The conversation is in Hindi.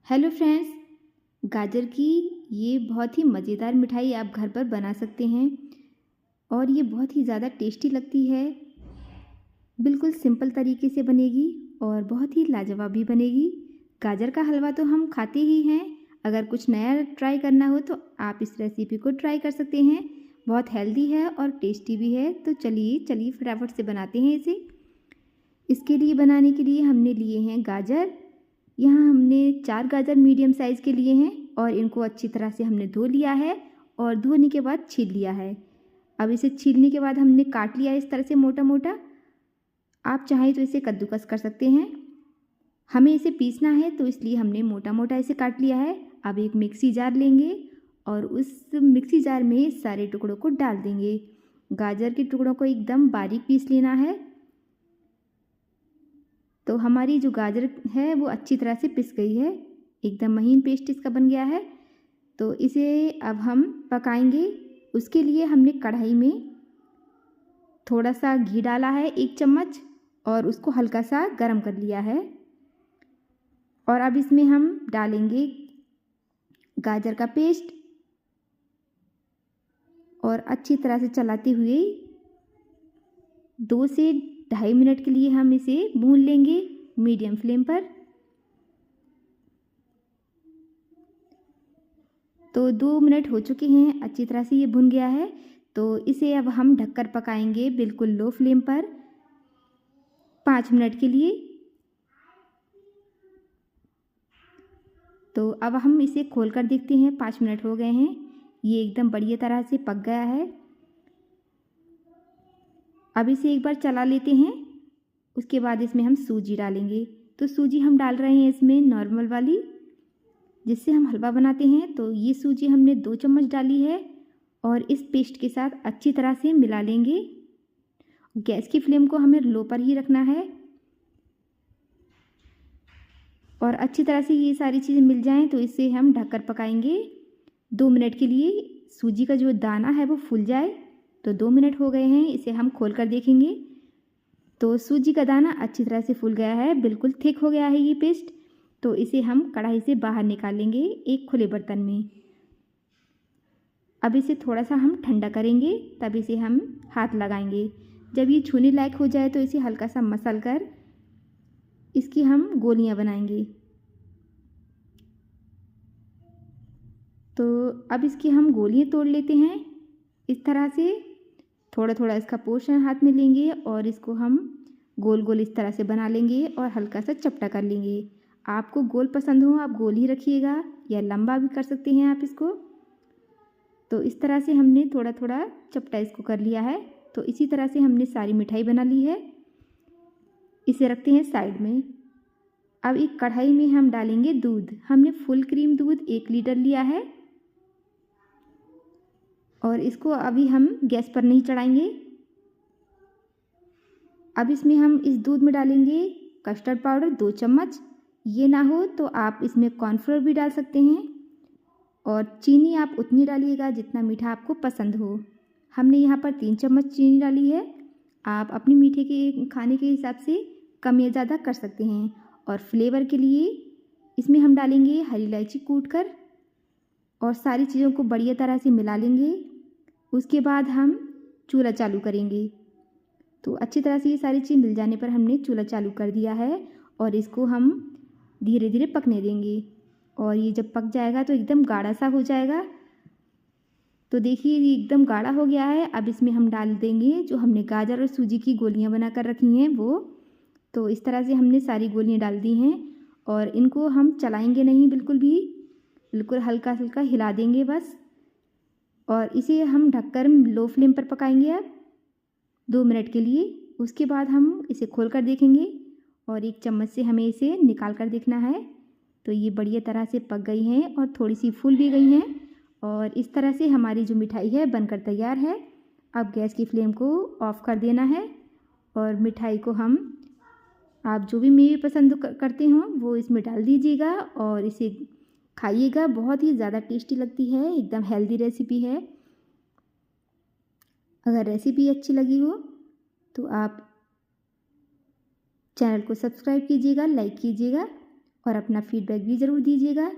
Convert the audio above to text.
हेलो फ्रेंड्स, गाजर की ये बहुत ही मज़ेदार मिठाई आप घर पर बना सकते हैं और ये बहुत ही ज़्यादा टेस्टी लगती है। बिल्कुल सिंपल तरीके से बनेगी और बहुत ही लाजवाब भी बनेगी। गाजर का हलवा तो हम खाते ही हैं। अगर कुछ नया ट्राई करना हो तो आप इस रेसिपी को ट्राई कर सकते हैं। बहुत हेल्दी है और टेस्टी भी है। तो चलिए फटाफट से बनाते हैं इसे। इसके लिए बनाने के लिए हमने लिए हैं गाजर। यहाँ हमने 4 गाजर मीडियम साइज़ के लिए हैं और इनको अच्छी तरह से हमने धो लिया है और धोने के बाद छील लिया है। अब इसे छीलने के बाद हमने काट लिया है इस तरह से मोटा मोटा। आप चाहें तो इसे कद्दूकस कर सकते हैं। हमें इसे पीसना है तो इसलिए हमने मोटा मोटा इसे काट लिया है। अब एक मिक्सी जार लेंगे और उस मिक्सी जार में सारे टुकड़ों को डाल देंगे। गाजर के टुकड़ों को एकदम बारीक पीस लेना है। तो हमारी जो गाजर है वो अच्छी तरह से पिस गई है, एकदम महीन पेस्ट इसका बन गया है। तो इसे अब हम पकाएंगे। उसके लिए हमने कढ़ाई में थोड़ा सा घी डाला है 1 चम्मच और उसको हल्का सा गरम कर लिया है। और अब इसमें हम डालेंगे गाजर का पेस्ट और अच्छी तरह से चलाते हुए 2 से 2.5 मिनट के लिए हम इसे भून लेंगे मीडियम फ्लेम पर। तो 2 मिनट हो चुके हैं, अच्छी तरह से ये भुन गया है। तो इसे अब हम ढककर पकाएंगे बिल्कुल लो फ्लेम पर 5 मिनट के लिए। तो अब हम इसे खोलकर देखते हैं। 5 मिनट हो गए हैं, ये एकदम बढ़िया तरह से पक गया है। अब इसे एक बार चला लेते हैं। उसके बाद इसमें हम सूजी डालेंगे। तो सूजी हम डाल रहे हैं इसमें नॉर्मल वाली, जिससे हम हलवा बनाते हैं। तो ये सूजी हमने 2 चम्मच डाली है और इस पेस्ट के साथ अच्छी तरह से मिला लेंगे। गैस की फ्लेम को हमें लो पर ही रखना है और अच्छी तरह से ये सारी चीज़ें मिल जाएं तो इसे हम ढककर पकाएंगे 2 मिनट के लिए। सूजी का जो दाना है वो फूल जाए। तो 2 मिनट हो गए हैं, इसे हम खोल कर देखेंगे। तो सूजी का दाना अच्छी तरह से फूल गया है, बिल्कुल थिक हो गया है ये पेस्ट। तो इसे हम कढ़ाई से बाहर निकालेंगे एक खुले बर्तन में। अब इसे थोड़ा सा हम ठंडा करेंगे, तब इसे हम हाथ लगाएंगे। जब ये छूने लायक हो जाए तो इसे हल्का सा मसल कर इसकी हम गोलियां बनाएंगे। तो अब इसकी हम गोलियां तोड़ लेते हैं इस तरह से। थोड़ा थोड़ा इसका पोर्शन हाथ में लेंगे और इसको हम गोल गोल इस तरह से बना लेंगे और हल्का सा चपटा कर लेंगे। आपको गोल पसंद हो आप गोल ही रखिएगा या लंबा भी कर सकते हैं आप इसको। तो इस तरह से हमने थोड़ा थोड़ा चपटा इसको कर लिया है। तो इसी तरह से हमने सारी मिठाई बना ली है। इसे रखते हैं साइड में। अब एक कढ़ाई में हम डालेंगे दूध। हमने फुल क्रीम दूध 1 लीटर लिया है और इसको अभी हम गैस पर नहीं चढ़ाएंगे। अब इसमें हम इस दूध में डालेंगे कस्टर्ड पाउडर 2 चम्मच। ये ना हो तो आप इसमें कॉर्नफ्लोर भी डाल सकते हैं और चीनी आप उतनी डालिएगा जितना मीठा आपको पसंद हो। हमने यहाँ पर 3 चम्मच चीनी डाली है। आप अपनी मीठे के खाने के हिसाब से कम या ज़्यादा कर सकते हैं। और फ्लेवर के लिए इसमें हम डालेंगे हरी इलायची कूट कर और सारी चीज़ों को बढ़िया तरह से मिला लेंगे। उसके बाद हम चूल्हा चालू करेंगे। तो अच्छी तरह से ये सारी चीज़ मिल जाने पर हमने चूल्हा चालू कर दिया है और इसको हम धीरे धीरे पकने देंगे। और ये जब पक जाएगा तो एकदम गाढ़ा सा हो जाएगा। तो देखिए ये एकदम गाढ़ा हो गया है। अब इसमें हम डाल देंगे जो हमने गाजर और सूजी की गोलियां बना कर रखी हैं वो। तो इस तरह से हमने सारी गोलियां डाल दी हैं और इनको हम चलाएंगे नहीं बिल्कुल भी, बिल्कुल हल्का हल्का हिला देंगे बस। और इसे हम ढककर लो फ्लेम पर पकाएंगे अब 2 मिनट के लिए। उसके बाद हम इसे खोल कर देखेंगे और एक चम्मच से हमें इसे निकाल कर देखना है। तो ये बढ़िया तरह से पक गई हैं और थोड़ी सी फूल भी गई हैं और इस तरह से हमारी जो मिठाई है बनकर तैयार है। अब गैस की फ्लेम को ऑफ़ कर देना है और मिठाई को हम आप जो भी मेवे पसंद करते हो वो इसमें डाल दीजिएगा और इसे खाइएगा। बहुत ही ज़्यादा टेस्टी लगती है, एकदम हेल्दी रेसिपी है। अगर रेसिपी अच्छी लगी हो तो आप चैनल को सब्सक्राइब कीजिएगा, लाइक कीजिएगा और अपना फीडबैक भी ज़रूर दीजिएगा